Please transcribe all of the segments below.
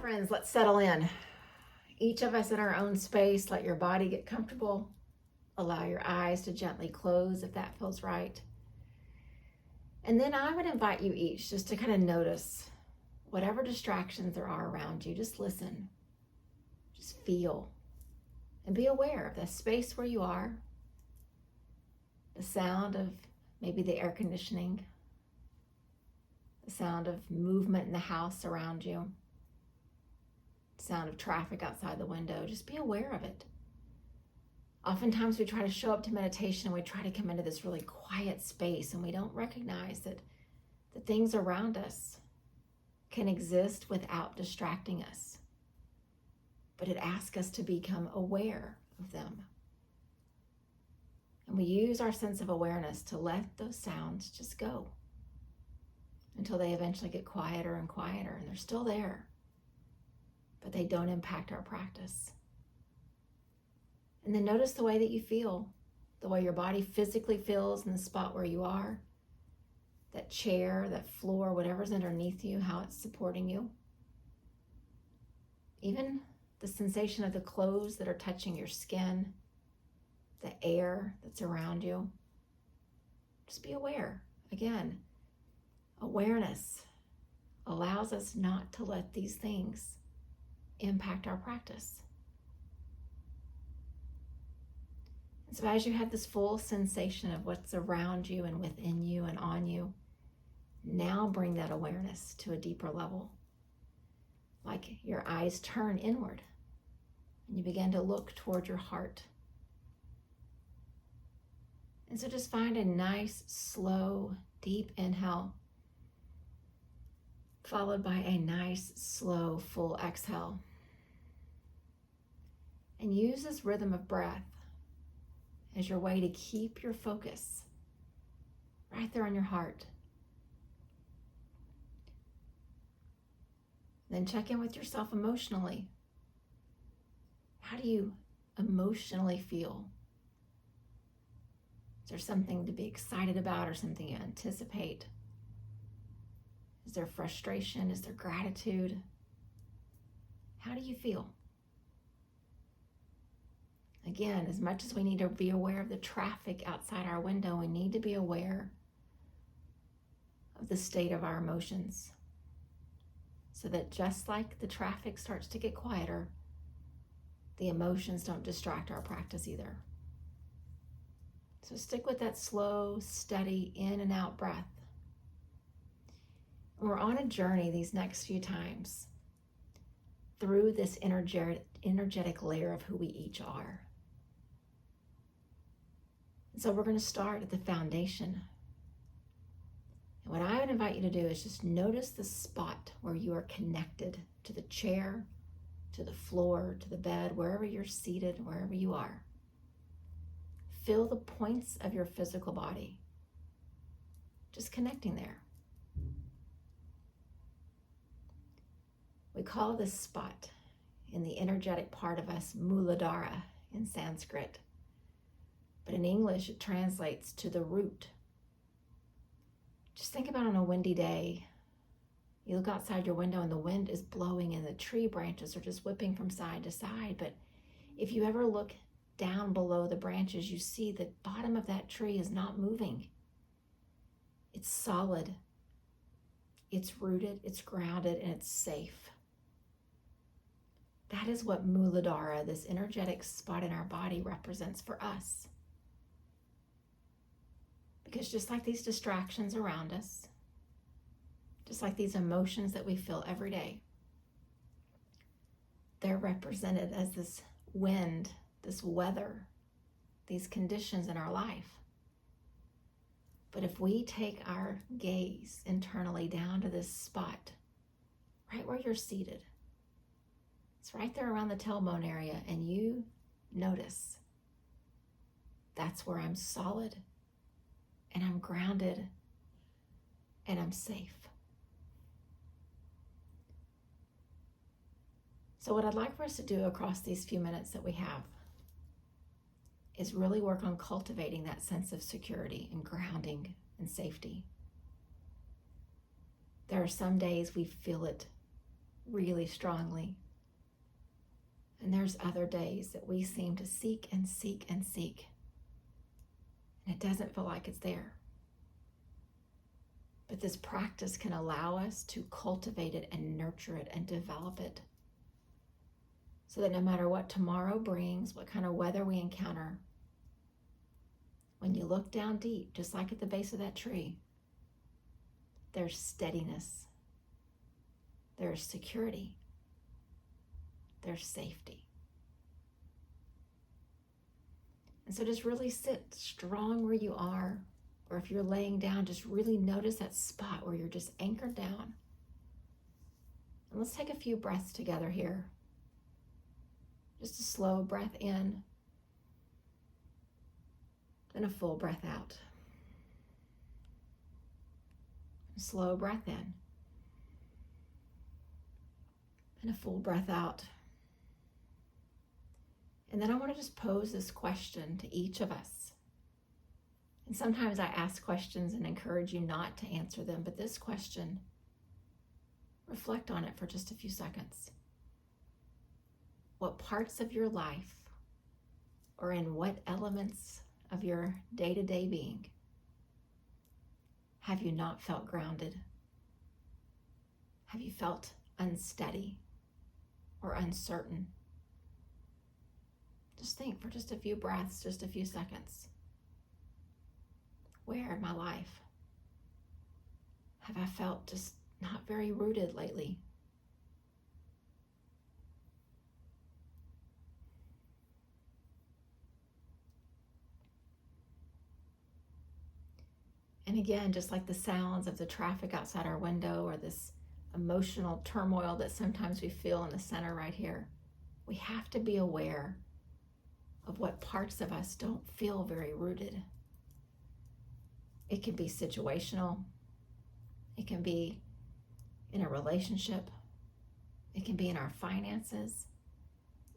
Friends, let's settle in. Each of us in our own space, let your body get comfortable. Allow your eyes to gently close if that feels right. And then I would invite you each just to kind of notice whatever distractions there are around you. Just listen, just feel, and be aware of the space where you are, the sound of maybe the air conditioning, the sound of movement in the house around you, the sound of traffic outside the window. Just be aware of it. Oftentimes we try to show up to meditation and we try to come into this really quiet space and we don't recognize that the things around us can exist without distracting us. But it asks us to become aware of them. And we use our sense of awareness to let those sounds just go until they eventually get quieter and quieter, and they're still there, but they don't impact our practice. And then notice the way that you feel, the way your body physically feels in the spot where you are, that chair, that floor, whatever's underneath you, how it's supporting you. Even the sensation of the clothes that are touching your skin, the air that's around you. Just be aware. Again, awareness allows us not to let these things impact our practice. And so as you have this full sensation of what's around you and within you and on you, now bring that awareness to a deeper level. Like your eyes turn inward and you begin to look toward your heart. And so just find a nice, slow, deep inhale, followed by a nice, slow, full exhale. And use this rhythm of breath as your way to keep your focus right there on your heart. Then check in with yourself emotionally. How do you emotionally feel? Is there something to be excited about or something you anticipate? Is there frustration? Is there gratitude? How do you feel? Again, as much as we need to be aware of the traffic outside our window, we need to be aware of the state of our emotions, so that just like the traffic starts to get quieter, the emotions don't distract our practice either. So stick with that slow, steady in and out breath. And we're on a journey these next few times through this energetic layer of who we each are. And so we're going to start at the foundation. And what I would invite you to do is just notice the spot where you are connected to the chair, to the floor, to the bed, wherever you're seated, wherever you are. Feel the points of your physical body, just connecting there. We call this spot in the energetic part of us Muladhara in Sanskrit, but in English it translates to the root. Just think about on a windy day, you look outside your window and the wind is blowing and the tree branches are just whipping from side to side, but if you ever look down below the branches, you see the bottom of that tree is not moving. It's solid, it's rooted, it's grounded, and it's safe. That is what Muladhara, this energetic spot in our body, represents for us. Because just like these distractions around us, just like these emotions that we feel every day, they're represented as this wind, this weather, these conditions in our life. But if we take our gaze internally down to this spot, right where you're seated, it's right there around the tailbone area, and you notice that's where I'm solid, and I'm grounded, and I'm safe. So what I'd like for us to do across these few minutes that we have is really work on cultivating that sense of security and grounding and safety. There are some days we feel it really strongly. And there's other days that we seem to seek and seek and seek. And it doesn't feel like it's there. But this practice can allow us to cultivate it and nurture it and develop it. So that no matter what tomorrow brings, what kind of weather we encounter, when you look down deep, just like at the base of that tree, there's steadiness, there's security, there's safety. And so just really sit strong where you are, or if you're laying down, just really notice that spot where you're just anchored down. And let's take a few breaths together here. Just a slow breath in, then a full breath out. A slow breath in, and a full breath out. And then I want to just pose this question to each of us. And sometimes I ask questions and encourage you not to answer them, but this question, reflect on it for just a few seconds. What parts of your life, or in what elements of your day-to-day being, have you not felt grounded? Have you felt unsteady or uncertain? Just think for just a few breaths, just a few seconds. Where in my life have I felt just not very rooted lately? And again, just like the sounds of the traffic outside our window or this emotional turmoil that sometimes we feel in the center right here, we have to be aware of what parts of us don't feel very rooted. It can be situational. It can be in a relationship. It can be in our finances,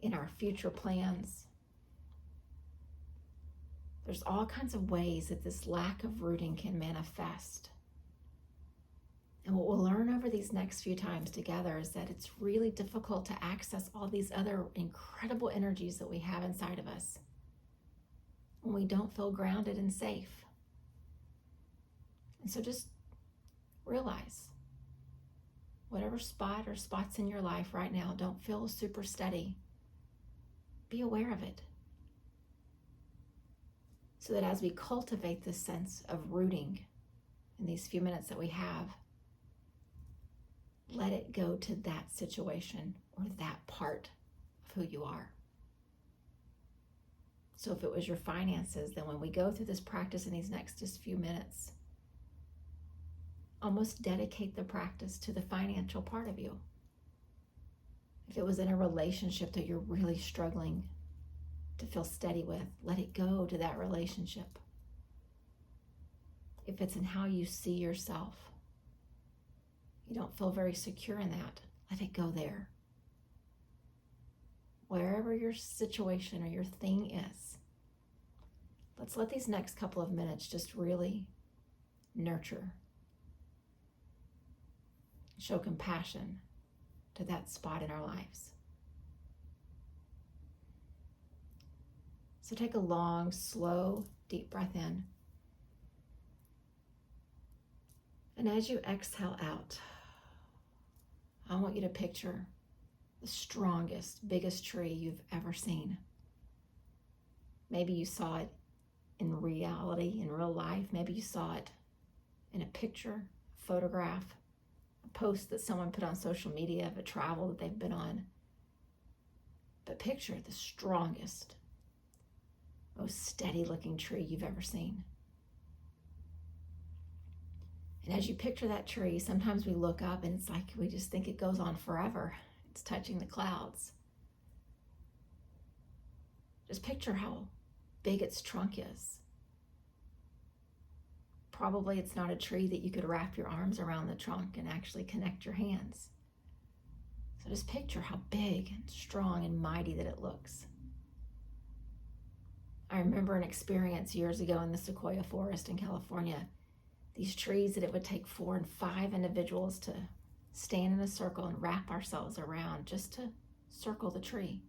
in our future plans. There's all kinds of ways that this lack of rooting can manifest. And what we'll learn over these next few times together is that it's really difficult to access all these other incredible energies that we have inside of us when we don't feel grounded and safe. And so just realize whatever spot or spots in your life right now don't feel super steady. Be aware of it. So that as we cultivate this sense of rooting in these few minutes that we have, let it go to that situation or that part of who you are. So if it was your finances, then when we go through this practice in these next just few minutes, almost dedicate the practice to the financial part of you. If it was in a relationship that you're really struggling to feel steady with, let it go to that relationship. If it's in how you see yourself, you don't feel very secure in that, let it go there. Wherever your situation or your thing is, let's let these next couple of minutes just really nurture, show compassion to that spot in our lives. So take a long, slow, deep breath in. And as you exhale out, I want you to picture the strongest, biggest tree you've ever seen. Maybe you saw it in reality, in real life. Maybe you saw it in a picture, a photograph, a post that someone put on social media of a travel that they've been on. But picture the strongest, most steady looking tree you've ever seen. And as you picture that tree, sometimes we look up and it's like we just think it goes on forever. It's touching the clouds. Just picture how big its trunk is. Probably it's not a tree that you could wrap your arms around the trunk and actually connect your hands. So just picture how big and strong and mighty that it looks. I remember an experience years ago in the Sequoia forest in California. These trees that it would take 4 and 5 individuals to stand in a circle and wrap ourselves around just to circle the tree.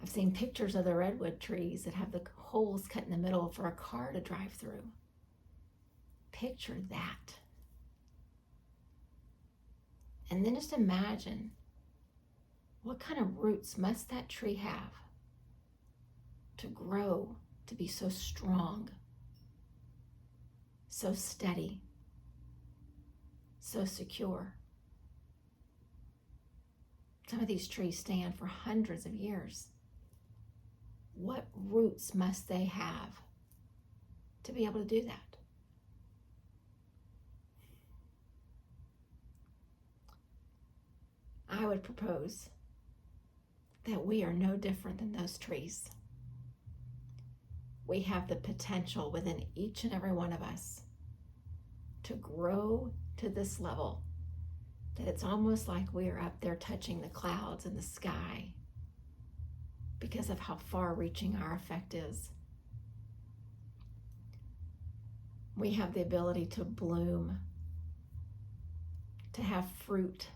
I've seen pictures of the redwood trees that have the holes cut in the middle for a car to drive through. Picture that. And then just imagine, what kind of roots must that tree have to grow to be so strong, so steady, so secure? Some of these trees stand for hundreds of years. What roots must they have to be able to do that? I would propose that we are no different than those trees. We have the potential within each and every one of us to grow to this level that it's almost like we are up there touching the clouds in the sky because of how far-reaching our effect is. We have the ability to bloom, to have fruit,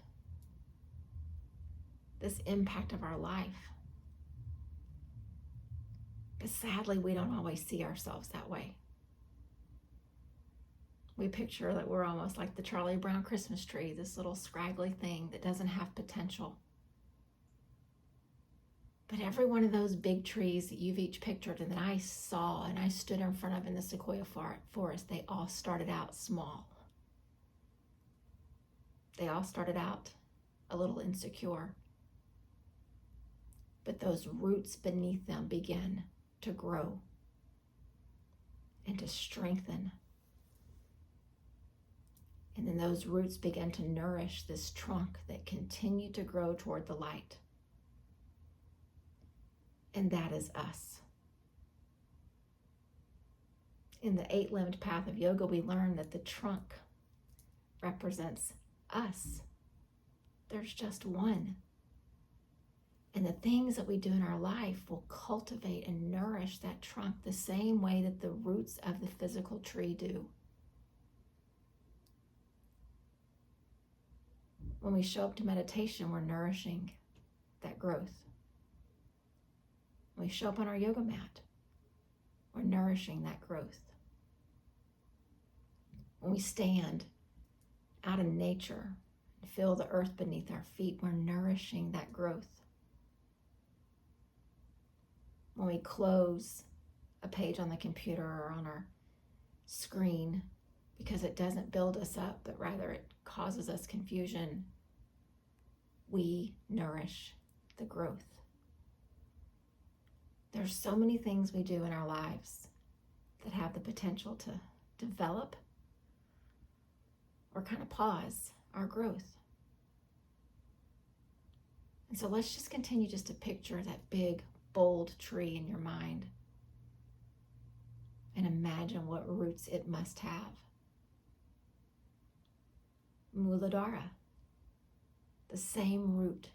this impact of our life. But sadly, we don't always see ourselves that way. We picture that we're almost like the Charlie Brown Christmas tree, this little scraggly thing that doesn't have potential. But every one of those big trees that you've each pictured and that I saw and I stood in front of in the Sequoia forest, they all started out small. They all started out a little insecure. But those roots beneath them begin to grow and to strengthen. And then those roots begin to nourish this trunk that continued to grow toward the light. And that is us. In the 8-limbed path of yoga, we learn that the trunk represents us. There's just one. And the things that we do in our life will cultivate and nourish that trunk the same way that the roots of the physical tree do. When we show up to meditation, we're nourishing that growth. When we show up on our yoga mat, we're nourishing that growth. When we stand out in nature and feel the earth beneath our feet, we're nourishing that growth. When we close a page on the computer or on our screen because it doesn't build us up, but rather it causes us confusion, we nourish the growth. There's so many things we do in our lives that have the potential to develop or kind of pause our growth. And so let's just continue just to picture that big, bold tree in your mind and imagine what roots it must have. Muladhara, the same root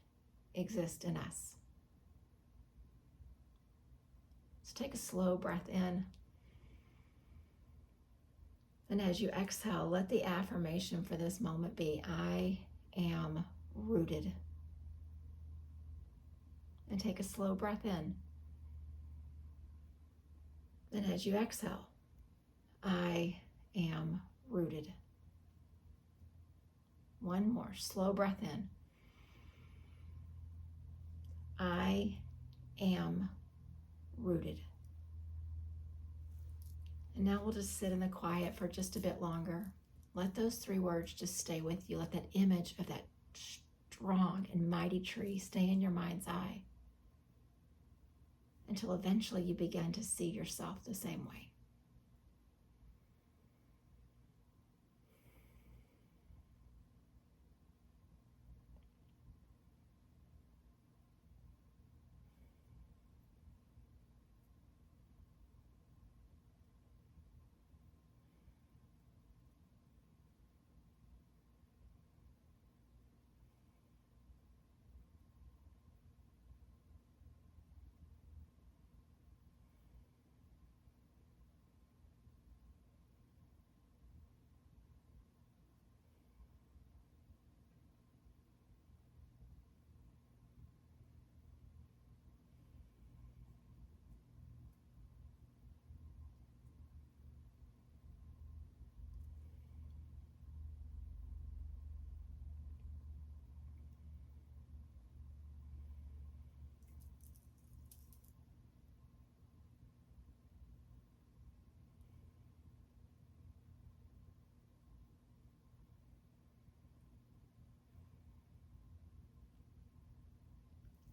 exists in us. So take a slow breath in. And as you exhale, let the affirmation for this moment be, I am rooted. And take a slow breath in. Then as you exhale, I am rooted. One more, slow breath in. I am rooted. And now we'll just sit in the quiet for just a bit longer. Let those 3 words just stay with you. Let that image of that strong and mighty tree stay in your mind's eye until eventually you begin to see yourself the same way.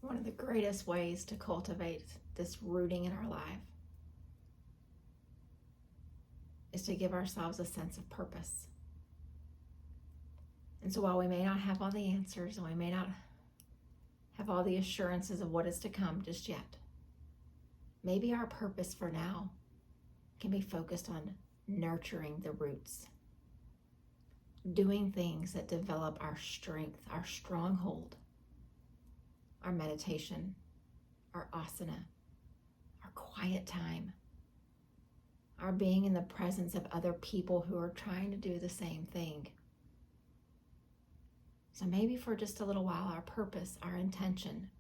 One of the greatest ways to cultivate this rooting in our life is to give ourselves a sense of purpose. And so while we may not have all the answers and we may not have all the assurances of what is to come just yet, maybe our purpose for now can be focused on nurturing the roots, doing things that develop our strength, our stronghold, our meditation, our asana, our quiet time, our being in the presence of other people who are trying to do the same thing. So maybe for just a little while, our purpose, our intention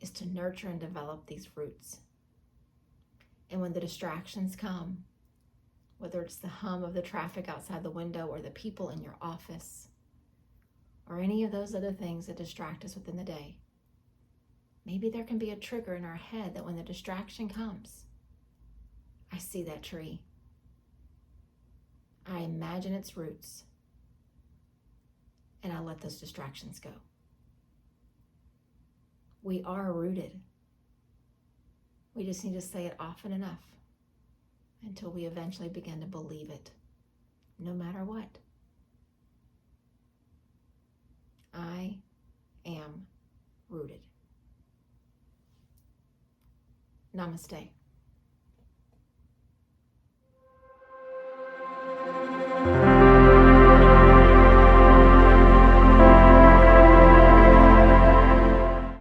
is to nurture and develop these roots. And when the distractions come, whether it's the hum of the traffic outside the window or the people in your office, or any of those other things that distract us within the day, maybe there can be a trigger in our head that when the distraction comes, I see that tree. I imagine its roots, and I let those distractions go. We are rooted. We just need to say it often enough until we eventually begin to believe it, no matter what. I am rooted. Namaste.